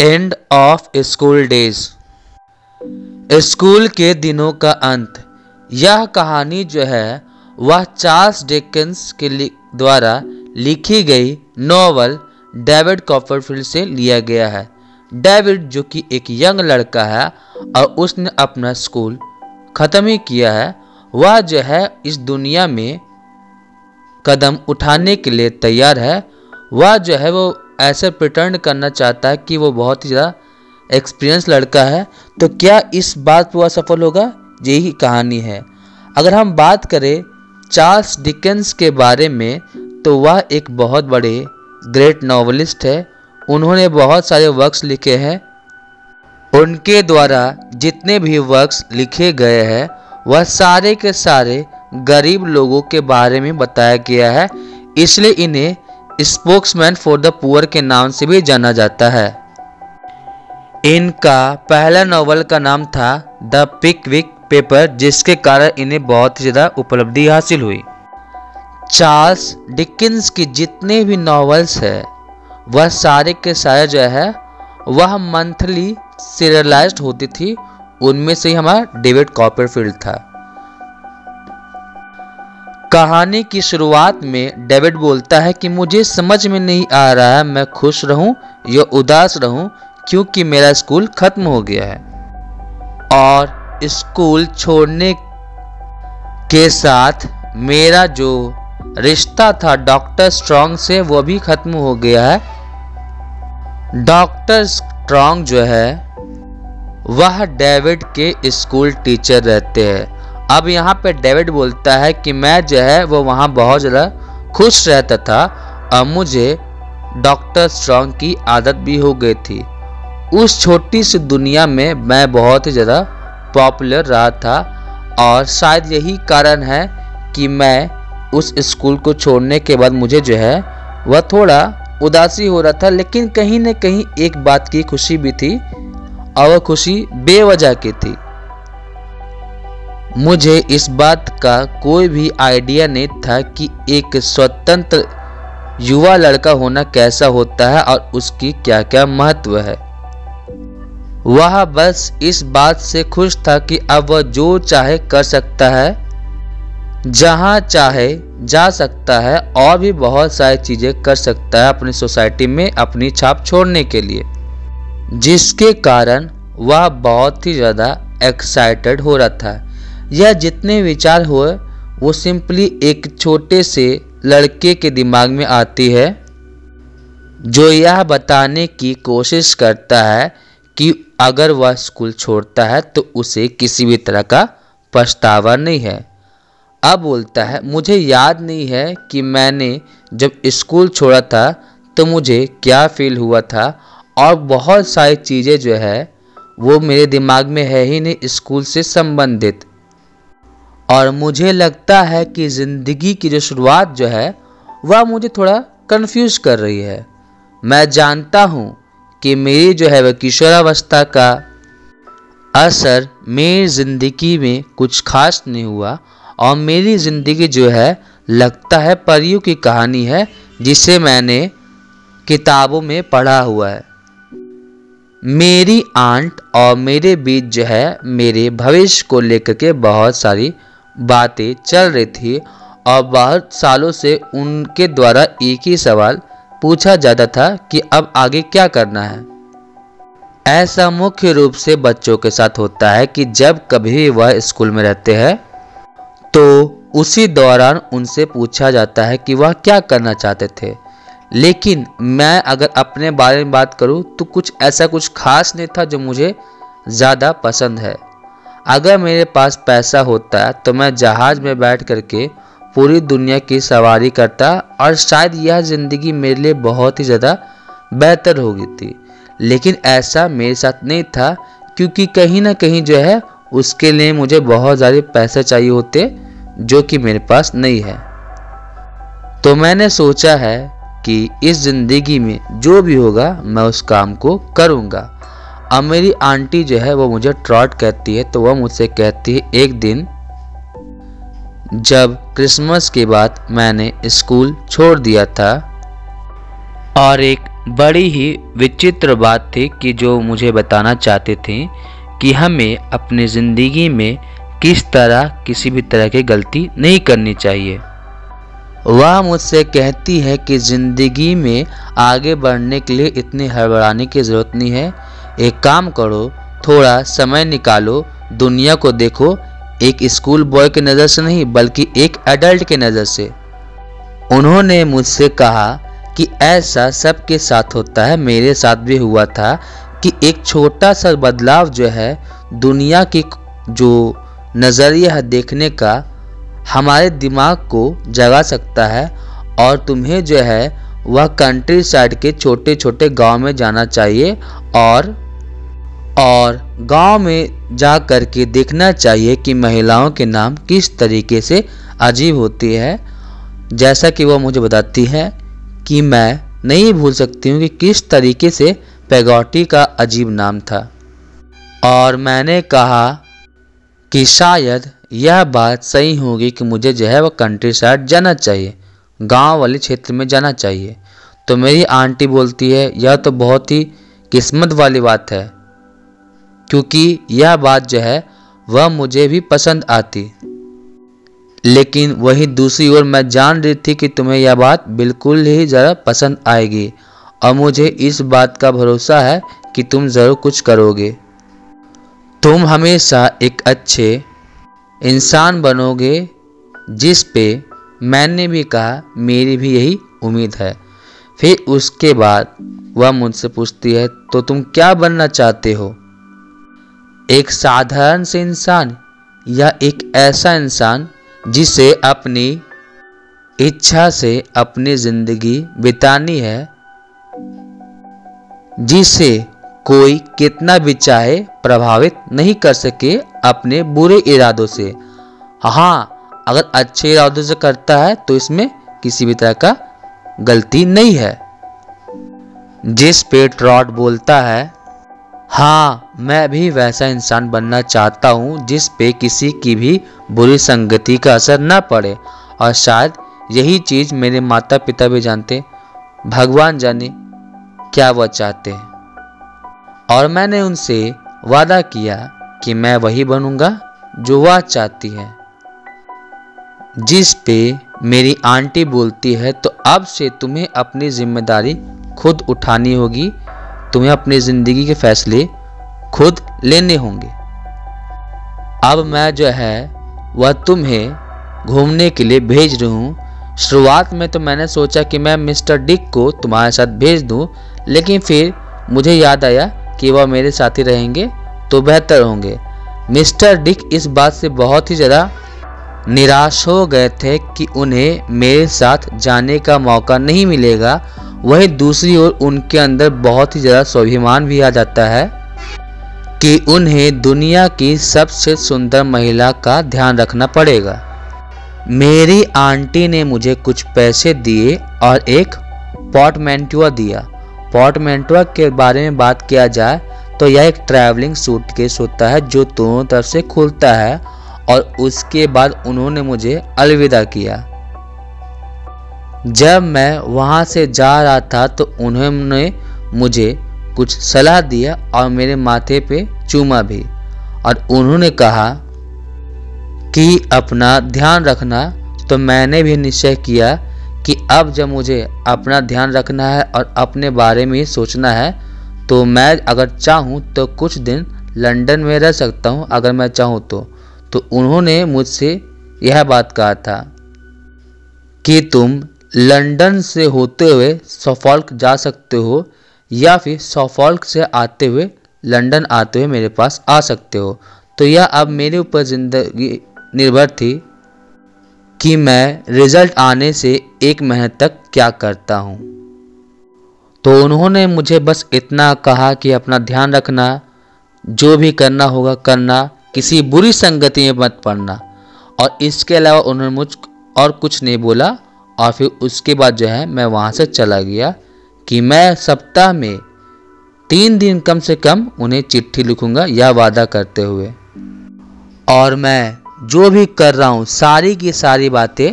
End of school days. School के दिनों का अंत। यह कहानी जो है वह चार्ल्स डिकेंस के द्वारा लिखी गई नॉवल डेविड कॉपरफील्ड से लिया गया है। डेविड जो कि एक यंग लड़का है और उसने अपना स्कूल ख़त्म ही किया है, वह जो है इस दुनिया में कदम उठाने के लिए तैयार है। वह जो है वो ऐसे प्रिटेंड करना चाहता है कि वो बहुत ही ज़्यादा एक्सपीरियंस लड़का है। तो क्या इस बात पर वह सफल होगा? यही कहानी है। अगर हम बात करें चार्ल्स डिकेंस के बारे में तो वह एक बहुत बड़े ग्रेट नॉवलिस्ट है। उन्होंने बहुत सारे वर्क्स लिखे हैं। उनके द्वारा जितने भी वर्क्स लिखे गए हैं वह सारे के सारे गरीब लोगों के बारे में बताया गया है, इसलिए इन्हें स्पोक्समैन फॉर द पुअर के नाम से भी जाना जाता है। इनका पहला नॉवल का नाम था द पिकविक पेपर, जिसके कारण इन्हें बहुत ही ज़्यादा उपलब्धि हासिल हुई। चार्ल्स डिकेंस की जितने भी नॉवेल्स है वह सारे के सारे जो है वह मंथली सीरियलाइज्ड होती थी। उनमें से ही हमारा डेविड कॉपरफील्ड था। कहानी की शुरुआत में डेविड बोलता है कि मुझे समझ में नहीं आ रहा है मैं खुश रहूं या उदास रहूं, क्योंकि मेरा स्कूल खत्म हो गया है और स्कूल छोड़ने के साथ मेरा जो रिश्ता था डॉक्टर स्ट्रॉन्ग से वो भी खत्म हो गया है। डॉक्टर स्ट्रॉन्ग जो है वह डेविड के स्कूल टीचर रहते हैं। अब यहाँ पे डेविड बोलता है कि मैं जो है वो वहाँ बहुत ज़्यादा खुश रहता था और मुझे डॉक्टर स्ट्रॉन्ग की आदत भी हो गई थी। उस छोटी सी दुनिया में मैं बहुत ही ज़्यादा पॉपुलर रहा था और शायद यही कारण है कि मैं उस स्कूल को छोड़ने के बाद मुझे जो है वह थोड़ा उदासी हो रहा था। लेकिन कहीं न कहीं एक बात की खुशी भी थी और वह खुशी बेवजह की थी। मुझे इस बात का कोई भी आइडिया नहीं था कि एक स्वतंत्र युवा लड़का होना कैसा होता है और उसकी क्या क्या महत्व है। वह बस इस बात से खुश था कि अब वह जो चाहे कर सकता है, जहाँ चाहे जा सकता है और भी बहुत सारी चीज़ें कर सकता है अपनी सोसाइटी में अपनी छाप छोड़ने के लिए, जिसके कारण वह बहुत ही ज़्यादा एक्साइटेड हो रहा था। यह जितने विचार हुए वो सिंपली एक छोटे से लड़के के दिमाग में आती है जो यह बताने की कोशिश करता है कि अगर वह स्कूल छोड़ता है तो उसे किसी भी तरह का पछतावा नहीं है। अब बोलता है मुझे याद नहीं है कि मैंने जब स्कूल छोड़ा था तो मुझे क्या फील हुआ था और बहुत सारी चीज़ें जो है वो मेरे दिमाग में है ही नहीं स्कूल से संबंधित। और मुझे लगता है कि ज़िंदगी की जो शुरुआत जो है वह मुझे थोड़ा कंफ्यूज कर रही है। मैं जानता हूँ कि मेरी जो है वह किशोरावस्था का असर मेरी ज़िंदगी में कुछ खास नहीं हुआ और मेरी ज़िंदगी जो है लगता है परियों की कहानी है जिसे मैंने किताबों में पढ़ा हुआ है। मेरी आंट और मेरे बीच जो है मेरे भविष्य को लेकर के बहुत सारी बातें चल रही थी और बहुत सालों से उनके द्वारा एक ही सवाल पूछा जाता था कि अब आगे क्या करना है। ऐसा मुख्य रूप से बच्चों के साथ होता है कि जब कभी वह स्कूल में रहते हैं तो उसी दौरान उनसे पूछा जाता है कि वह क्या करना चाहते थे। लेकिन मैं अगर अपने बारे में बात करूं तो कुछ ऐसा कुछ खास नहीं था जो मुझे ज़्यादा पसंद है। अगर मेरे पास पैसा होता तो मैं जहाज़ में बैठ करके पूरी दुनिया की सवारी करता और शायद यह ज़िंदगी मेरे लिए बहुत ही ज़्यादा बेहतर होगी थी। लेकिन ऐसा मेरे साथ नहीं था क्योंकि कहीं ना कहीं जो है उसके लिए मुझे बहुत ज़्यादा पैसे चाहिए होते जो कि मेरे पास नहीं है। तो मैंने सोचा है कि इस ज़िंदगी में जो भी होगा मैं उस काम को करूँगा। अब मेरी आंटी जो है वो मुझे ट्रॉट कहती है तो वह मुझसे कहती है एक दिन जब क्रिसमस के बाद मैंने स्कूल छोड़ दिया था और एक बड़ी ही विचित्र बात थी कि जो मुझे बताना चाहते थे कि हमें अपनी ज़िंदगी में किस तरह किसी भी तरह की गलती नहीं करनी चाहिए। वह मुझसे कहती है कि ज़िंदगी में आगे बढ़ने के लिए इतनी हड़बड़ाने की ज़रूरत नहीं है। एक काम करो, थोड़ा समय निकालो, दुनिया को देखो, एक स्कूल बॉय की नज़र से नहीं बल्कि एक एडल्ट के नज़र से। उन्होंने मुझसे कहा कि ऐसा सबके साथ होता है, मेरे साथ भी हुआ था कि एक छोटा सा बदलाव जो है दुनिया की जो नज़रिया है देखने का हमारे दिमाग को जगा सकता है और तुम्हें जो है वह कंट्री साइड के छोटे छोटे गांव में जाना चाहिए और गांव में जा कर के देखना चाहिए कि महिलाओं के नाम किस तरीके से अजीब होती है। जैसा कि वह मुझे बताती है कि मैं नहीं भूल सकती हूँ कि किस तरीके से पेगोटी का अजीब नाम था। और मैंने कहा कि शायद यह बात सही होगी कि मुझे जो है वह कंट्री साइड जाना चाहिए, गांव वाले क्षेत्र में जाना चाहिए। तो मेरी आंटी बोलती है यह तो बहुत ही किस्मत वाली बात है, क्योंकि यह बात जो है वह मुझे भी पसंद आती। लेकिन वही दूसरी ओर मैं जान रही थी कि तुम्हें यह बात बिल्कुल ही ज़रा पसंद आएगी और मुझे इस बात का भरोसा है कि तुम ज़रूर कुछ करोगे। तुम हमेशा एक अच्छे इंसान बनोगे, जिस पे मैंने भी कहा मेरी भी यही उम्मीद है। फिर उसके बाद वह मुझसे पूछती है तो तुम क्या बनना चाहते हो? एक साधारण से इंसान या एक ऐसा इंसान जिसे अपनी इच्छा से अपनी ज़िंदगी बितानी है, जिसे कोई कितना भी चाहे प्रभावित नहीं कर सके अपने बुरे इरादों से। हाँ, अगर अच्छे इरादों से करता है तो इसमें किसी भी तरह का गलती नहीं है। जिस पे ट्रॉट बोलता है हाँ, मैं भी वैसा इंसान बनना चाहता हूँ जिस पे किसी की भी बुरी संगति का असर न पड़े, और शायद यही चीज़ मेरे माता पिता भी जानते, भगवान जाने क्या वह चाहते हैं। और मैंने उनसे वादा किया कि मैं वही बनूंगा जो वह चाहती है। जिस पे मेरी आंटी बोलती है तो अब से तुम्हें अपनी जिम्मेदारी खुद उठानी होगी, तुम्हें अपनी ज़िंदगी के फैसले खुद लेने होंगे। अब मैं जो है वह तुम्हें घूमने के लिए भेज रही हूँ। शुरुआत में तो मैंने सोचा कि मैं मिस्टर डिक को तुम्हारे साथ भेज दूँ, लेकिन फिर मुझे याद आया कि वह मेरे साथ ही रहेंगे तो बेहतर होंगे। मिस्टर डिक इस बात से बहुत ही ज़्यादा निराश हो गए थे कि उन्हें मेरे साथ जाने का मौका नहीं मिलेगा। वही दूसरी ओर उनके अंदर बहुत ही ज़्यादा स्वाभिमान भी आ जाता है कि उन्हें दुनिया की सबसे सुंदर महिला का ध्यान रखना पड़ेगा। मेरी आंटी ने मुझे कुछ पैसे दिए और एक पोर्टमेंटुआ दिया। पोर्टमेंटुआ के बारे में बात किया जाए तो यह एक ट्रैवलिंग सूटकेस होता है जो दोनों तरफ से खुलता है, और उसके बाद उन्होंने मुझे अलविदा किया। जब मैं वहाँ से जा रहा था तो उन्होंने मुझे कुछ सलाह दिया और मेरे माथे पे चूमा भी, और उन्होंने कहा कि अपना ध्यान रखना। तो मैंने भी निश्चय किया कि अब जब मुझे अपना ध्यान रखना है और अपने बारे में सोचना है तो मैं अगर चाहूँ तो कुछ दिन लंदन में रह सकता हूँ, अगर मैं चाहूँ तो उन्होंने मुझसे यह बात कहा था कि तुम लंदन से होते हुए सफॉल्क जा सकते हो या फिर सफॉल्क से आते हुए लंदन आते हुए मेरे पास आ सकते हो। तो यह अब मेरे ऊपर ज़िंदगी निर्भर थी कि मैं रिज़ल्ट आने से 1 महीने तक क्या करता हूँ। तो उन्होंने मुझे बस इतना कहा कि अपना ध्यान रखना, जो भी करना होगा करना, किसी बुरी संगति में मत पड़ना, और इसके अलावा उन्होंने मुझ और कुछ नहीं बोला। और फिर उसके बाद जो है मैं वहाँ से चला गया कि मैं सप्ताह में 3 दिन कम से कम उन्हें चिट्ठी लिखूँगा, यह वादा करते हुए। और मैं जो भी कर रहा हूँ सारी की सारी बातें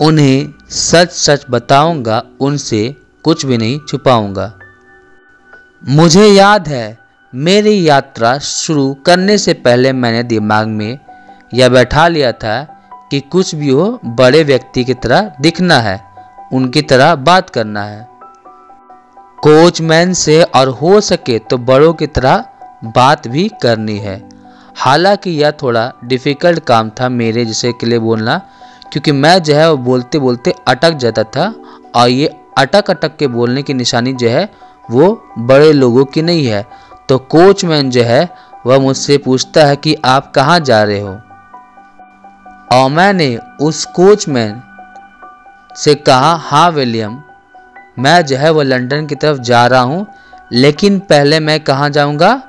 उन्हें सच सच बताऊँगा, उनसे कुछ भी नहीं छुपाऊंगा। मुझे याद है मेरी यात्रा शुरू करने से पहले मैंने दिमाग में यह बैठा लिया था कि कुछ भी हो बड़े व्यक्ति की तरह दिखना है, उनकी तरह बात करना है, कोचमैन से और हो सके तो बड़ों की तरह बात भी करनी है। हालांकि यह थोड़ा डिफ़िकल्ट काम था मेरे जैसे के लिए बोलना, क्योंकि मैं जो है वो बोलते बोलते अटक जाता था, और ये अटक अटक के बोलने की निशानी जो है वो बड़े लोगों की नहीं है। तो कोचमैन जो है वह मुझसे पूछता है कि आप कहाँ जा रहे हो, और मैंने उस कोचमैन से कहा, हाँ विलियम, मैं जो है वो लंदन की तरफ जा रहा हूँ, लेकिन पहले मैं कहाँ जाऊँगा,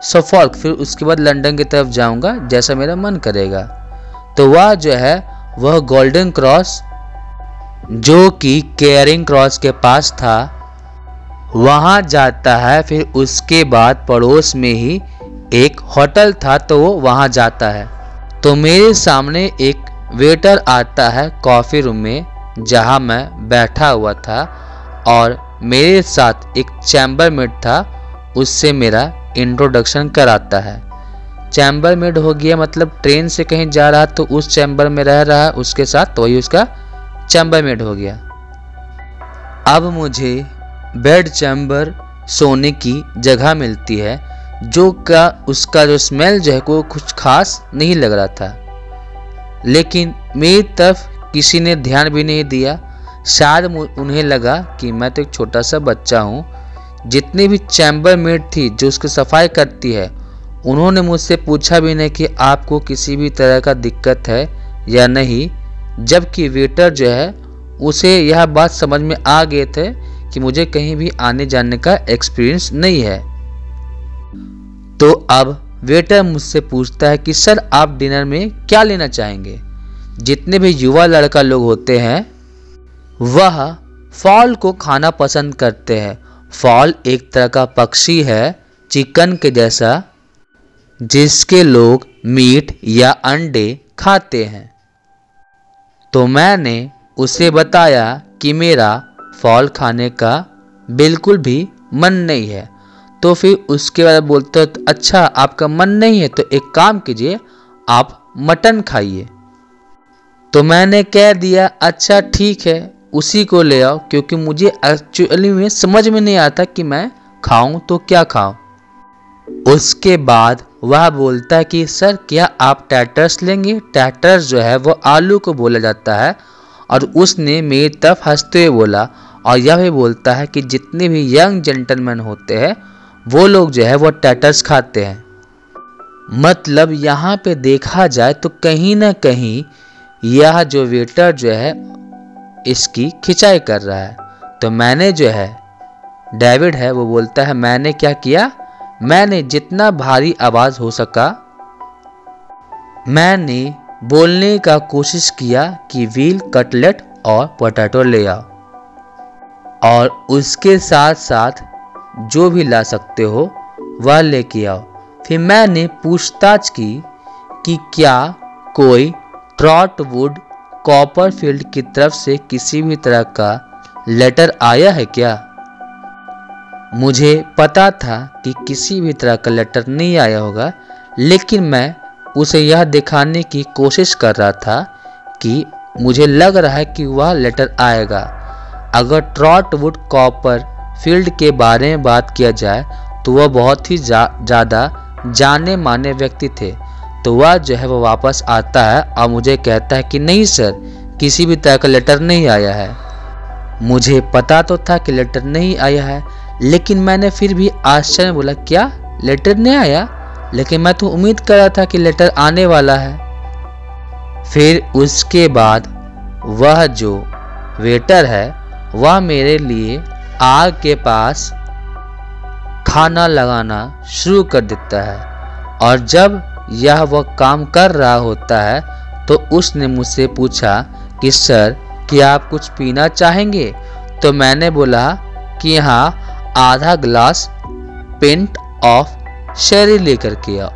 सफॉल्क, फिर उसके बाद लंदन की तरफ जाऊँगा, जैसा मेरा मन करेगा। तो वह जो है वह गोल्डन क्रॉस जो कि केयरिंग क्रॉस के पास था वहाँ जाता है। फिर उसके बाद पड़ोस में ही एक होटल था तो वो वहाँ जाता है। तो मेरे सामने एक वेटर आता है कॉफ़ी रूम में जहाँ मैं बैठा हुआ था, और मेरे साथ एक चैम्बरमेड था, उससे मेरा इंट्रोडक्शन कराता है। चैम्बरमेड हो गया मतलब ट्रेन से कहीं जा रहा तो उस चैम्बर में रह रहा है उसके साथ, तो वही उसका चैम्बरमेड हो गया। अब मुझे बेड चैम्बर सोने की जगह मिलती है, जो का उसका जो स्मेल जो है वो कुछ खास नहीं लग रहा था, लेकिन मेरी तरफ किसी ने ध्यान भी नहीं दिया। शायद उन्हें लगा कि मैं तो एक छोटा सा बच्चा हूँ। जितनी भी चैम्बरमेड थी जो उसकी सफाई करती है, उन्होंने मुझसे पूछा भी नहीं कि आपको किसी भी तरह का दिक्कत है या नहीं, जबकि वेटर जो है उसे यह बात समझ में आ गए थे कि मुझे कहीं भी आने जाने का एक्सपीरियंस नहीं है। तो अब वेटर मुझसे पूछता है कि सर आप डिनर में क्या लेना चाहेंगे। जितने भी युवा लड़का लोग होते हैं वह फॉल को खाना पसंद करते हैं। फॉल एक तरह का पक्षी है चिकन के जैसा, जिसके लोग मीट या अंडे खाते हैं। तो मैंने उसे बताया कि मेरा फॉल खाने का बिल्कुल भी मन नहीं है। तो फिर उसके बाद बोलते हो अच्छा आपका मन नहीं है, तो एक काम कीजिए आप मटन खाइए। तो मैंने कह दिया अच्छा ठीक है उसी को ले आओ, क्योंकि मुझे एक्चुअली में समझ में नहीं आता कि मैं खाऊं तो क्या खाऊं। उसके बाद वह बोलता है कि सर क्या आप टैटर्स लेंगे। टैटर्स जो है वो आलू को बोला जाता है, और उसने मेरी तरफ हंसते हुए बोला, और यह भी बोलता है कि जितने भी यंग जेंटलमैन होते हैं वो लोग जो है वो टैटर्स खाते हैं। मतलब यहाँ पे देखा जाए तो कहीं ना कहीं यह जो वेटर जो है इसकी खिंचाई कर रहा है। तो मैंने जो है डेविड है वो बोलता है मैंने क्या किया, मैंने जितना भारी आवाज़ हो सका मैंने बोलने का कोशिश किया कि व्हील कटलेट और पोटैटो ले आओ, और उसके साथ साथ जो भी ला सकते हो वह लेके आओ। फिर मैंने पूछताछ की कि क्या कोई ट्रॉटवुड कॉपरफील्ड की तरफ से किसी भी तरह का लेटर आया है क्या। मुझे पता था कि किसी भी तरह का लेटर नहीं आया होगा, लेकिन मैं उसे यह दिखाने की कोशिश कर रहा था कि मुझे लग रहा है कि वह लेटर आएगा। अगर ट्रॉटवुड कॉपरफील्ड के बारे में बात किया जाए तो वह बहुत ही ज़्यादा जाने माने व्यक्ति थे। तो वह जो है वो वापस आता है और मुझे कहता है कि नहीं सर किसी भी तरह का लेटर नहीं आया है। मुझे पता तो था कि लेटर नहीं आया है, लेकिन मैंने फिर भी आश्चर्य में बोला क्या लेटर नहीं आया, लेकिन मैं तो उम्मीद कर रहा था कि लेटर आने वाला है। फिर उसके बाद वह जो वेटर है वह मेरे लिए आग के पास खाना लगाना शुरू कर देता है, और जब यह वह काम कर रहा होता है तो उसने मुझसे पूछा कि सर क्या आप कुछ पीना चाहेंगे। तो मैंने बोला कि हाँ आधा ग्लास पिंट ऑफ शेरी लेकर के आओ।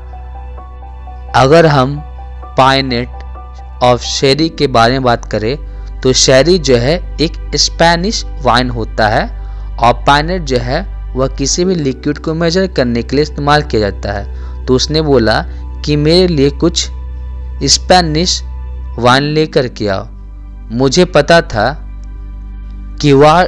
अगर हम पाइनेट ऑफ शेरी के बारे में बात करें तो शेरी जो है एक स्पेनिश वाइन होता है और पाइनेट जो है वह किसी भी लिक्विड को मेजर करने के लिए इस्तेमाल किया जाता है। तो उसने बोला कि मेरे लिए कुछ स्पेनिश वाइन लेकर के आओ। मुझे पता था कि वह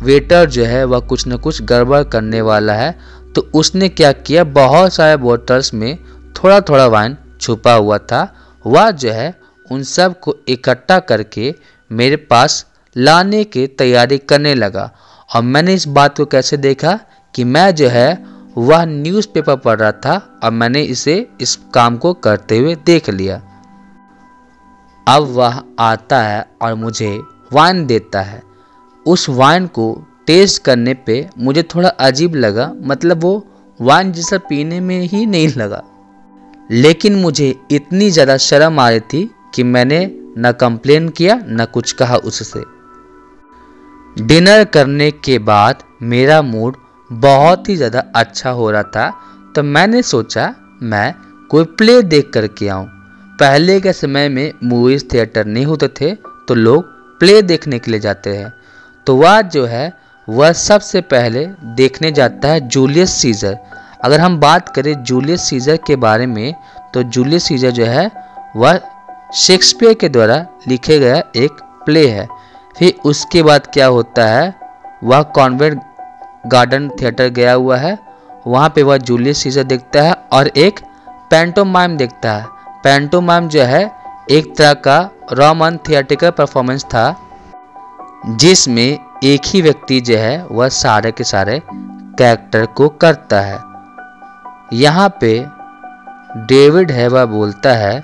वेटर जो है वह कुछ न कुछ गड़बड़ करने वाला है, तो उसने क्या किया, बहुत सारे बोतल्स में थोड़ा थोड़ा वाइन छुपा हुआ था। वह जो है उन सब को इकट्ठा करके मेरे पास लाने की तैयारी करने लगा। और मैंने इस बात को कैसे देखा कि मैं जो है वह न्यूज़पेपर पढ़ रहा था और मैंने इस काम को करते हुए देख लिया। अब वह आता है और मुझे वाइन देता है। उस वाइन को टेस्ट करने पे मुझे थोड़ा अजीब लगा, मतलब वो वाइन जैसा पीने में ही नहीं लगा। लेकिन मुझे इतनी ज़्यादा शर्म आ रही थी कि मैंने न कंप्लेन किया न कुछ कहा उससे। डिनर करने के बाद मेरा मूड बहुत ही ज़्यादा अच्छा हो रहा था, तो मैंने सोचा मैं कोई प्ले देख कर के आऊँ। पहले के समय में मूवीज़ थिएटर नहीं होते थे तो लोग प्ले देखने के लिए जाते हैं। तो वह जो है वह सबसे पहले देखने जाता है जूलियस सीजर। अगर हम बात करें जूलियस सीजर के बारे में, तो जूलियस सीजर जो है वह शेक्सपियर के द्वारा लिखे गया एक प्ले है। फिर उसके बाद क्या होता है, वह कॉन्वेंट गार्डन थिएटर गया हुआ है, वहाँ पे वह जूलियस सीजर देखता है और एक पैंटोमाइम देखता है। पैंटोमाइम जो है एक तरह का रोमन थिएटिकल परफॉर्मेंस था जिसमें एक ही व्यक्ति जो है वह सारे के सारे कैरेक्टर को करता है। यहाँ पे डेविड है वह बोलता है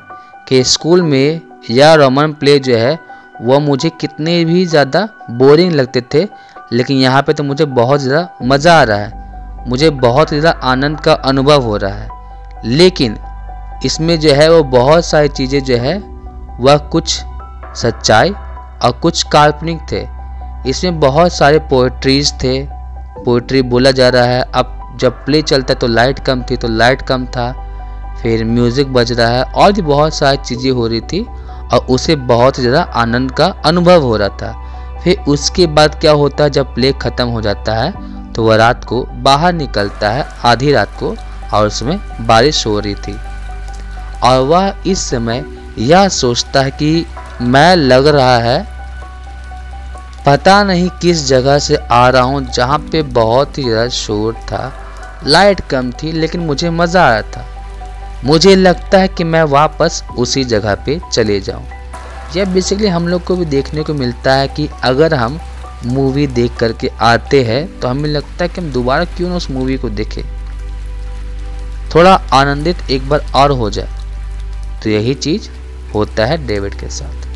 कि स्कूल में यह रोमन प्ले जो है वह मुझे कितने भी ज़्यादा बोरिंग लगते थे, लेकिन यहाँ पे तो मुझे बहुत ज़्यादा मज़ा आ रहा है, मुझे बहुत ज़्यादा आनंद का अनुभव हो रहा है। लेकिन इसमें जो है वो बहुत सारी चीज़ें जो है वह कुछ सच्चाई और कुछ काल्पनिक थे। इसमें बहुत सारे पोएट्रीज थे, पोएट्री बोला जा रहा है। अब जब प्ले चलता है तो लाइट कम थी तो लाइट कम था, फिर म्यूज़िक बज रहा है और भी बहुत सारी चीज़ें हो रही थी और उसे बहुत ज़्यादा आनंद का अनुभव हो रहा था। फिर उसके बाद क्या होता है, जब प्ले ख़त्म हो जाता है तो वह रात को बाहर निकलता है आधी रात को, और उसमें बारिश हो रही थी और वह इस समय यह सोचता है कि मैं लग रहा है पता नहीं किस जगह से आ रहा हूँ जहाँ पे बहुत ही ज़्यादा शोर था, लाइट कम थी, लेकिन मुझे मज़ा आया था। मुझे लगता है कि मैं वापस उसी जगह पे चले जाऊँ। यह बेसिकली हम लोग को भी देखने को मिलता है कि अगर हम मूवी देख करके आते हैं तो हमें लगता है कि हम दोबारा क्यों ना उस मूवी को देखें, थोड़ा आनंदित एक बार और हो जाए। तो यही चीज़ होता है डेविड के साथ।